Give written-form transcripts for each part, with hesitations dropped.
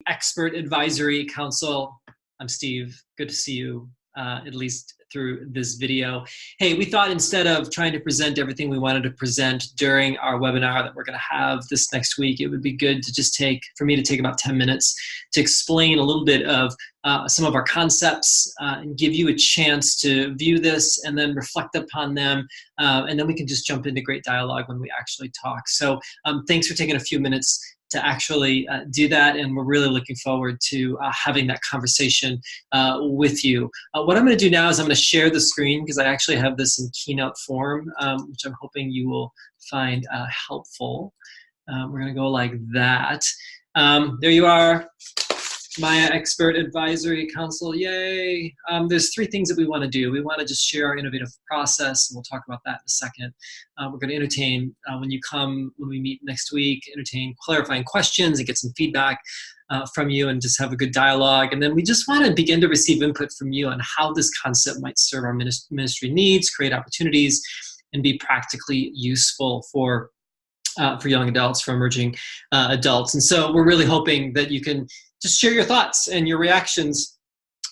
Expert Advisory Council. I'm Steve. Good to see you, at least through this video. Hey, we thought instead of trying to present everything we wanted to present during our webinar that we're going to have this next week, it would be good to just for me to take about 10 minutes to explain a little bit of some of our concepts and give you a chance to view this and then reflect upon them. And then we can just jump into great dialogue when we actually talk. So thanks for taking a few minutes to actually do that, and we're really looking forward to having that conversation with you. What I'm going to do now is I'm going to share the screen because I actually have this in Keynote form, which I'm hoping you will find helpful. We're going to go like that. There you are. MIYA Expert Advisory Council, yay. There's three things that we want to do. We want to just share our innovative process, and we'll talk about that in a second. We're going to entertain, when we meet next week, entertain clarifying questions and get some feedback from you and just have a good dialogue. And then we just want to begin to receive input from you on how this concept might serve our ministry needs, create opportunities, and be practically useful for young adults, for emerging adults. And so we're really hoping that you can just share your thoughts and your reactions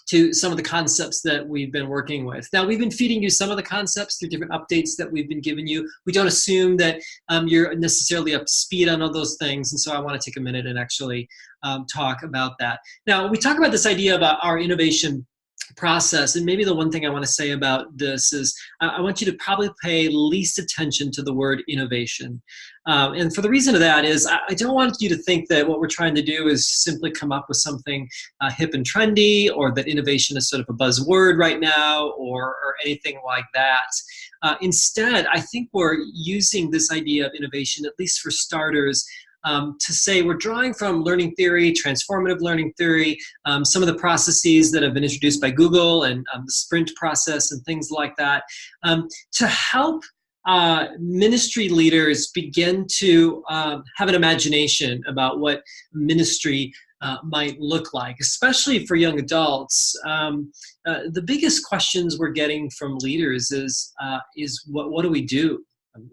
to some of the concepts that we've been working with. Now, we've been feeding you some of the concepts through different updates that we've been giving you. We don't assume that you're necessarily up to speed on all those things, and so I want to take a minute and actually talk about that. Now, we talk about this idea about our innovation process, and maybe the one thing I want to say about this is I want you to probably pay least attention to the word innovation. And for the reason of that is I don't want you to think that what we're trying to do is simply come up with something hip and trendy, or that innovation is sort of a buzzword right now, or anything like that. Instead, I think we're using this idea of innovation, at least for starters, to say we're drawing from learning theory, transformative learning theory, some of the processes that have been introduced by Google, and the sprint process and things like that, to help ministry leaders begin to have an imagination about what ministry might look like, especially for young adults. The biggest questions we're getting from leaders is what do we do?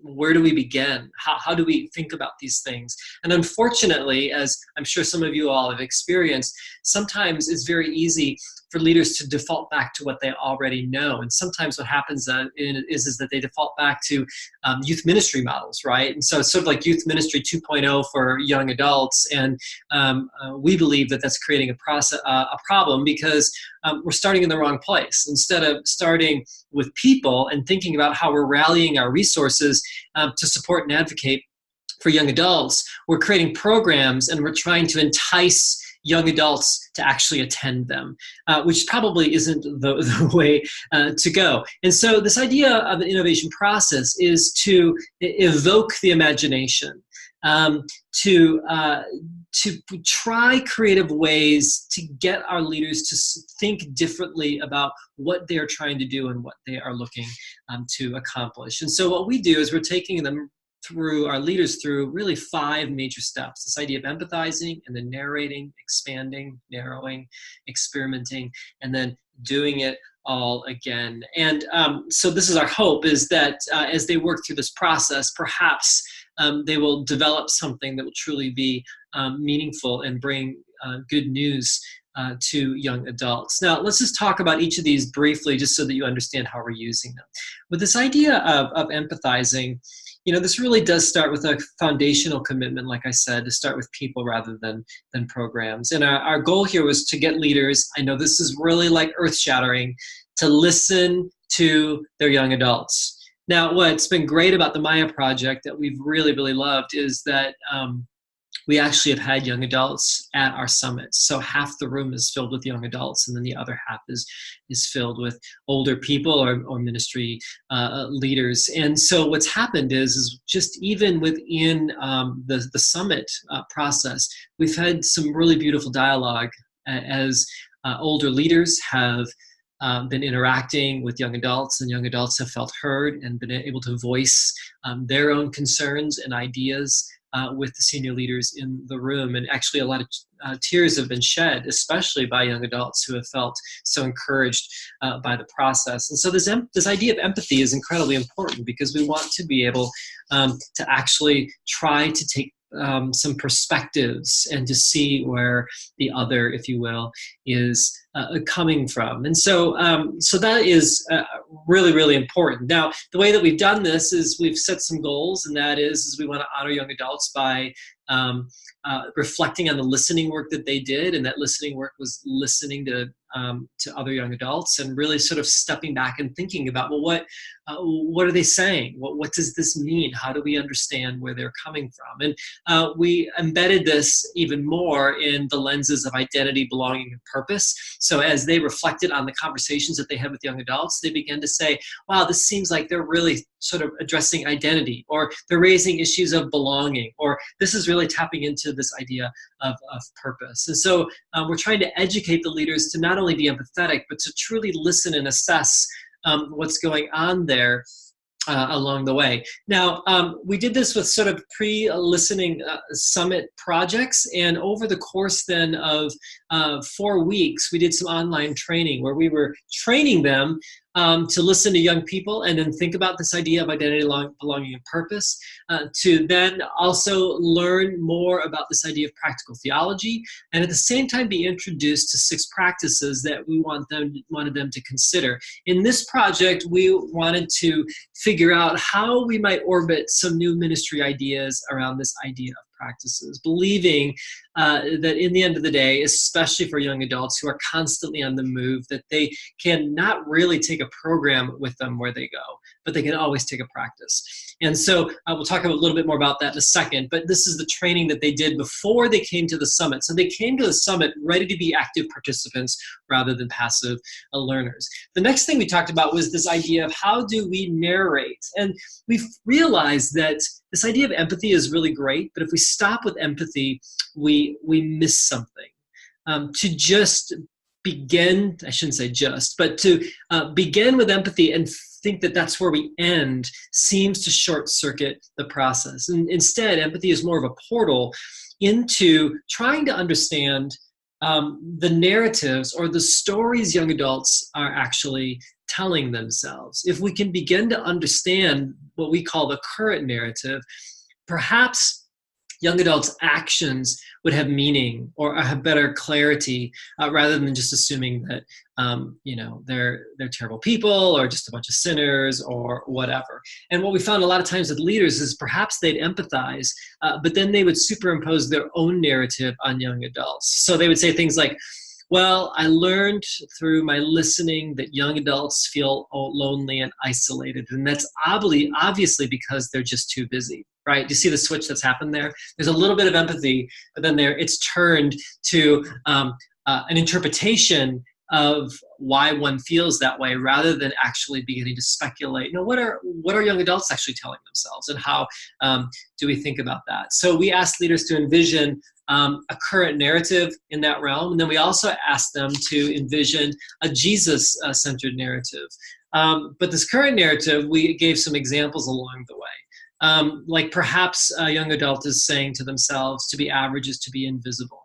Where do we begin? How do we think about these things? And unfortunately, as I'm sure some of you all have experienced, sometimes it's very easy for leaders to default back to what they already know. And sometimes what happens is that they default back to youth ministry models, right? And so it's sort of like youth ministry 2.0 for young adults. And we believe that that's creating a problem because we're starting in the wrong place. Instead of starting with people and thinking about how we're rallying our resources to support and advocate for young adults, we're creating programs and we're trying to entice young adults to actually attend them, which probably isn't the way to go. And so this idea of an innovation process is to evoke the imagination, to try creative ways to get our leaders to think differently about what they're trying to do and what they are looking to accomplish. And so what we do is we're taking our leaders through really 5 major steps. This idea of empathizing, and then narrating, expanding, narrowing, experimenting, and then doing it all again. And so this is our hope, is that as they work through this process, perhaps they will develop something that will truly be meaningful and bring good news to young adults. Now, let's just talk about each of these briefly, just so that you understand how we're using them. With this idea of empathizing, this really does start with a foundational commitment, like I said, to start with people rather than programs. And our goal here was to get leaders, I know this is really like earth-shattering, to listen to their young adults. Now, what's been great about the MIYA project that we've really, really loved is that we actually have had young adults at our summits. So half the room is filled with young adults, and then the other half is filled with older people or ministry leaders. And so what's happened is just even within the summit process, we've had some really beautiful dialogue as older leaders have been interacting with young adults, and young adults have felt heard and been able to voice their own concerns and ideas with the senior leaders in the room. And actually a lot of tears have been shed, especially by young adults who have felt so encouraged by the process. And so this idea of empathy is incredibly important, because we want to be able to actually try to take some perspectives and to see where the other, if you will, is coming from. And so, so that is really, really important. Now, the way that we've done this is we've set some goals, and that is we want to honor young adults by reflecting on the listening work that they did, and that listening work was listening to other young adults and really sort of stepping back and thinking about, well, what are they saying? What does this mean? How do we understand where they're coming from? And we embedded this even more in the lenses of identity, belonging, and purpose. So as they reflected on the conversations that they had with young adults, they began to say, wow, this seems like they're really sort of addressing identity, or they're raising issues of belonging, or this is really tapping into this idea of purpose. And so we're trying to educate the leaders to not only be empathetic, but to truly listen and assess what's going on there along the way. Now, we did this with sort of pre-listening summit projects, and over the course then of 4 weeks, we did some online training where we were training them to listen to young people and then think about this idea of identity, belonging, and purpose, to then also learn more about this idea of practical theology, and at the same time be introduced to 6 practices that we wanted them to consider. In this project, we wanted to figure out how we might orbit some new ministry ideas around this idea of practices, believing that in the end of the day, especially for young adults who are constantly on the move, that they can not really take a program with them where they go, but they can always take a practice. And so we'll talk a little bit more about that in a second, but this is the training that they did before they came to the summit. So they came to the summit ready to be active participants rather than passive learners. The next thing we talked about was this idea of how do we narrate? And we've realized that this idea of empathy is really great, but if we stop with empathy, we miss something. To just begin, I shouldn't say just, but to begin with empathy and think that that's where we end seems to short circuit the process. And instead, empathy is more of a portal into trying to understand the narratives or the stories young adults are actually telling themselves. If we can begin to understand what we call the current narrative, perhaps young adults' actions would have meaning or have better clarity rather than just assuming that they're terrible people or just a bunch of sinners or whatever. And what we found a lot of times with leaders is perhaps they'd empathize, but then they would superimpose their own narrative on young adults. So they would say things like, well, I learned through my listening that young adults feel lonely and isolated, and that's obviously because they're just too busy, right? Do you see the switch that's happened there? There's a little bit of empathy, but then it's turned to an interpretation of why one feels that way rather than actually beginning to speculate, what are young adults actually telling themselves, and how do we think about that? So we asked leaders to envision a current narrative in that realm, and then we also asked them to envision a Jesus-centered narrative. But this current narrative, we gave some examples along the way. Like perhaps a young adult is saying to themselves, to be average is to be invisible.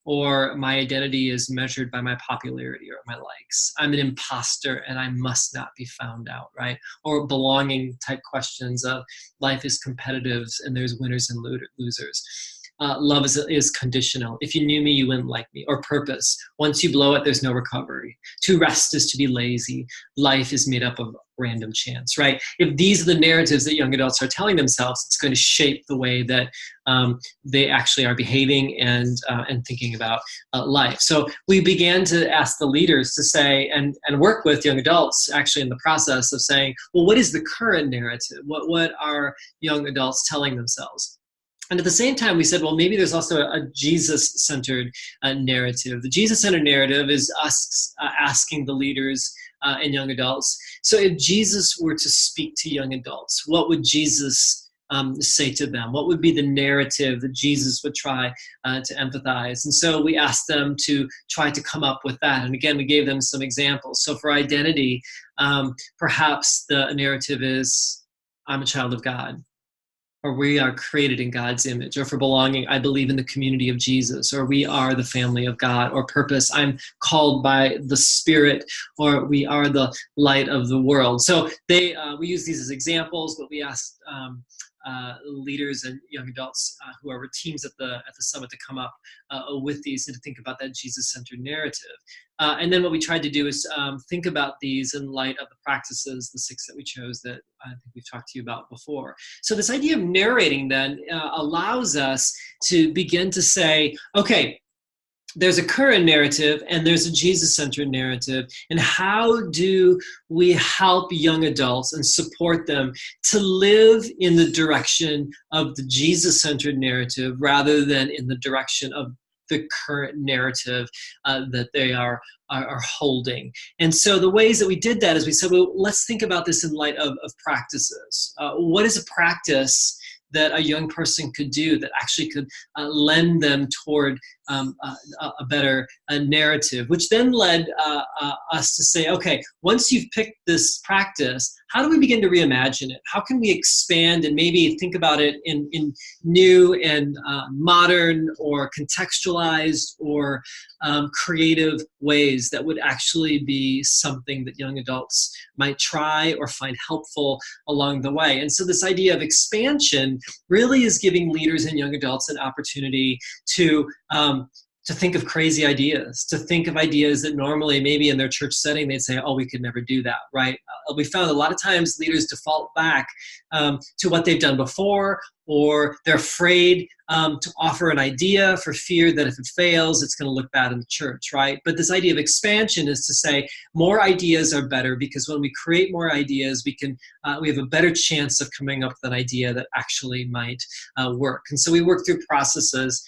Or my identity is measured by my popularity or my likes. I'm an imposter and I must not be found out, right? Or belonging type questions of life is competitive and there's winners and losers. Love is conditional. If you knew me, you wouldn't like me. Or purpose. Once you blow it, there's no recovery. To rest is to be lazy. Life is made up of random chance, right? If these are the narratives that young adults are telling themselves, it's going to shape the way that they actually are behaving and thinking about life. So we began to ask the leaders to say and work with young adults actually in the process of saying, well, what is the current narrative? What are young adults telling themselves? And at the same time, we said, well, maybe there's also a Jesus-centered narrative. The Jesus-centered narrative is us asking the leaders and young adults, so if Jesus were to speak to young adults, what would Jesus say to them? What would be the narrative that Jesus would try to empathize? And so we asked them to try to come up with that. And again, we gave them some examples. So for identity, perhaps the narrative is, I'm a child of God. Or we are created in God's image. Or for belonging, I believe in the community of Jesus. Or we are the family of God. Or purpose, I'm called by the Spirit. Or we are the light of the world. So we use these as examples, but we asked leaders and young adults who are teams at the summit to come up with these and to think about that Jesus-centered narrative. And then what we tried to do is think about these in light of the practices, the 6 that we chose that I think we've talked to you about before. So this idea of narrating then allows us to begin to say, okay, there's a current narrative and there's a Jesus-centered narrative, and how do we help young adults and support them to live in the direction of the Jesus-centered narrative rather than in the direction of the current narrative that they are holding. And so the ways that we did that is we said, well, let's think about this in light of practices. What is a practice that a young person could do that actually could lend them toward a better narrative, which then led us to say, okay, once you've picked this practice, how do we begin to reimagine it? How can we expand and maybe think about it in new and modern or contextualized or creative ways that would actually be something that young adults might try or find helpful along the way? And so this idea of expansion really is giving leaders and young adults an opportunity to think of crazy ideas, to think of ideas that normally maybe in their church setting they'd say, oh, we could never do that, right? We found a lot of times leaders default back to what they've done before, or they're afraid to offer an idea for fear that if it fails, it's going to look bad in the church, right? But this idea of expansion is to say more ideas are better, because when we create more ideas, we have a better chance of coming up with an idea that actually might work. And so we work through processes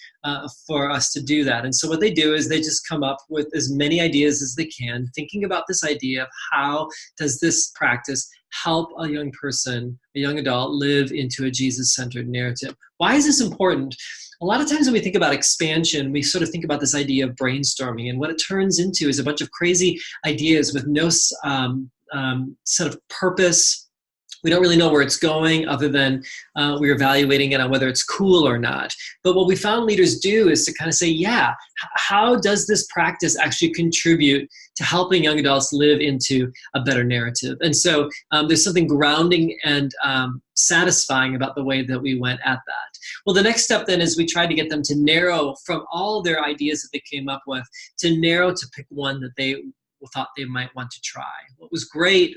for us to do that. And so what they do is they just come up with as many ideas as they can, thinking about this idea of how does this practice help a young person, a young adult, live into a Jesus-centered narrative. Why is this important? A lot of times when we think about expansion, we sort of think about this idea of brainstorming, and what it turns into is a bunch of crazy ideas with no set of purpose. We don't really know where it's going other than we're evaluating it on whether it's cool or not. But what we found leaders do is to kind of say, yeah, how does this practice actually contribute to helping young adults live into a better narrative? And so there's something grounding and satisfying about the way that we went at that. Well, the next step then is we tried to get them to narrow from all their ideas that they came up with, to narrow to pick one that they thought they might want to try. What was great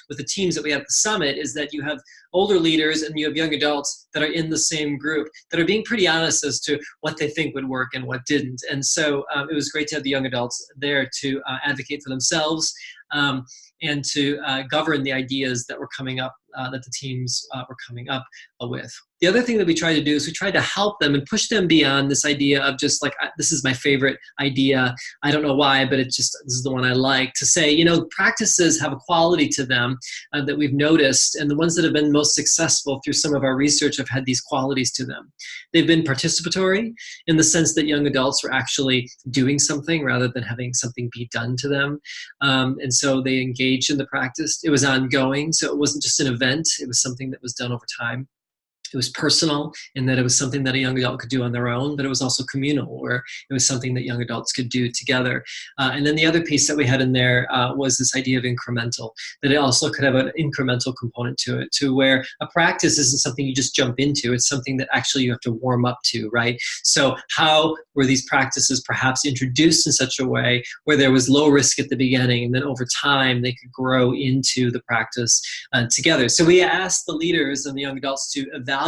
with the teams that we had at the summit is that you have older leaders and you have young adults that are in the same group that are being pretty honest as to what they think would work and what didn't. And so it was great to have the young adults there to advocate for themselves and to govern the ideas that were coming up, that the teams were coming up with. The other thing that we tried to do is we tried to help them and push them beyond this idea of just like, this is my favorite idea. I don't know why, but this is the one I like. To say, you know, practices have a quality to them that we've noticed, and the ones that have been most successful through some of our research have had these qualities to them. They've been participatory in the sense that young adults were actually doing something rather than having something be done to them. And so they engaged in the practice. It was ongoing, so it wasn't just an event. It was something that was done over time. It was personal in that it was something that a young adult could do on their own, but it was also communal, where it was something that young adults could do together. And then the other piece that we had in there was this idea of incremental, that it also could have an incremental component to it, to where a practice isn't something you just jump into. It's something that actually you have to warm up to, right? So how were these practices perhaps introduced in such a way where there was low risk at the beginning, and then over time they could grow into the practice together? So we asked the leaders and the young adults to evaluate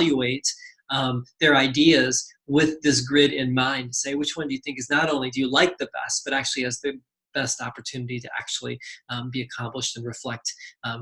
their ideas with this grid in mind, say which one do you think is not only do you like the best, but actually has the best opportunity to actually be accomplished and reflect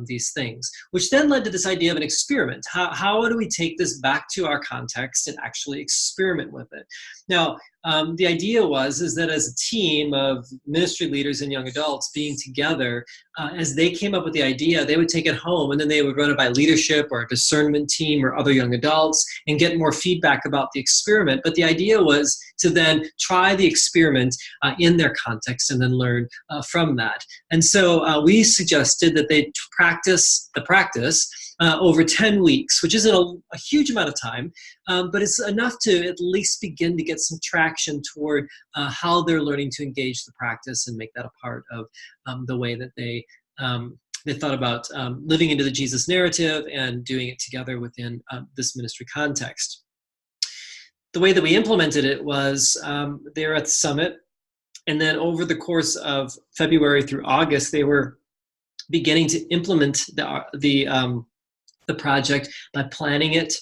these things, which then led to this idea of an experiment. How do we take this back to our context and actually experiment with it? Now, the idea is that as a team of ministry leaders and young adults being together, as they came up with the idea, they would take it home and then they would run it by leadership or a discernment team or other young adults and get more feedback about the experiment. But the idea was to then try the experiment in their context and then learn from that. And so we suggested that they practice the practice over 10 weeks, which isn't a huge amount of time, but it's enough to at least begin to get some traction toward how they're learning to engage the practice and make that a part of the way that they they thought about living into the Jesus narrative and doing it together within this ministry context. The way that we implemented it was they were at the summit, and then over the course of February through August, they were beginning to implement the project by planning it,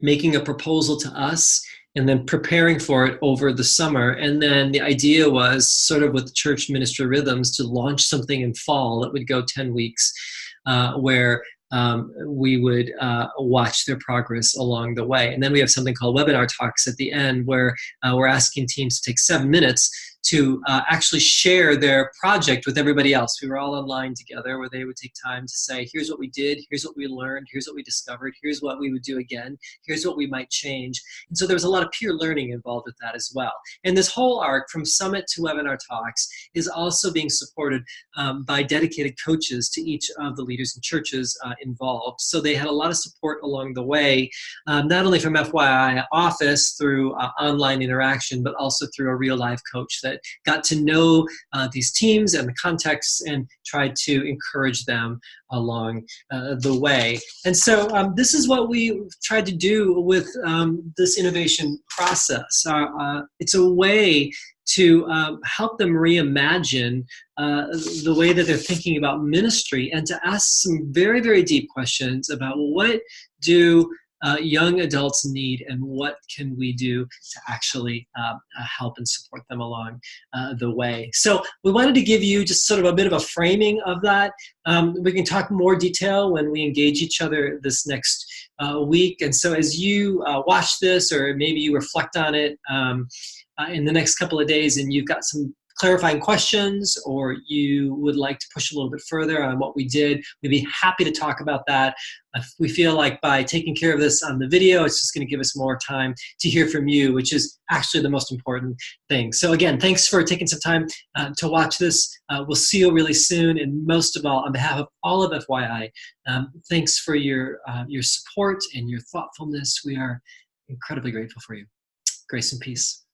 making a proposal to us, and then preparing for it over the summer. And then the idea was, sort of with church ministry rhythms, to launch something in fall that would go 10 weeks, where we would watch their progress along the way. And then we have something called webinar talks at the end, where we're asking teams to take 7 minutes to actually share their project with everybody else. We were all online together, where they would take time to say, here's what we did, here's what we learned, here's what we discovered, here's what we would do again, here's what we might change. And so there was a lot of peer learning involved with that as well. And this whole arc from summit to webinar talks is also being supported by dedicated coaches to each of the leaders and churches involved. So they had a lot of support along the way, not only from FYI office through online interaction, but also through a real life coach that got to know these teams and the context and tried to encourage them along the way. And so this is what we tried to do with this innovation process. It's a way to help them reimagine the way that they're thinking about ministry, and to ask some very, very deep questions about what do young adults need, and what can we do to actually help and support them along the way. So we wanted to give you just sort of a bit of a framing of that. We can talk more detail when we engage each other this next week. And so as you watch this, or maybe you reflect on it in the next couple of days, and you've got some clarifying questions, or you would like to push a little bit further on what we did, we'd be happy to talk about that. We feel like by taking care of this on the video, it's just going to give us more time to hear from you, which is actually the most important thing. So again, thanks for taking some time to watch this. We'll see you really soon. And most of all, on behalf of all of FYI, thanks for your support and your thoughtfulness. We are incredibly grateful for you. Grace and peace.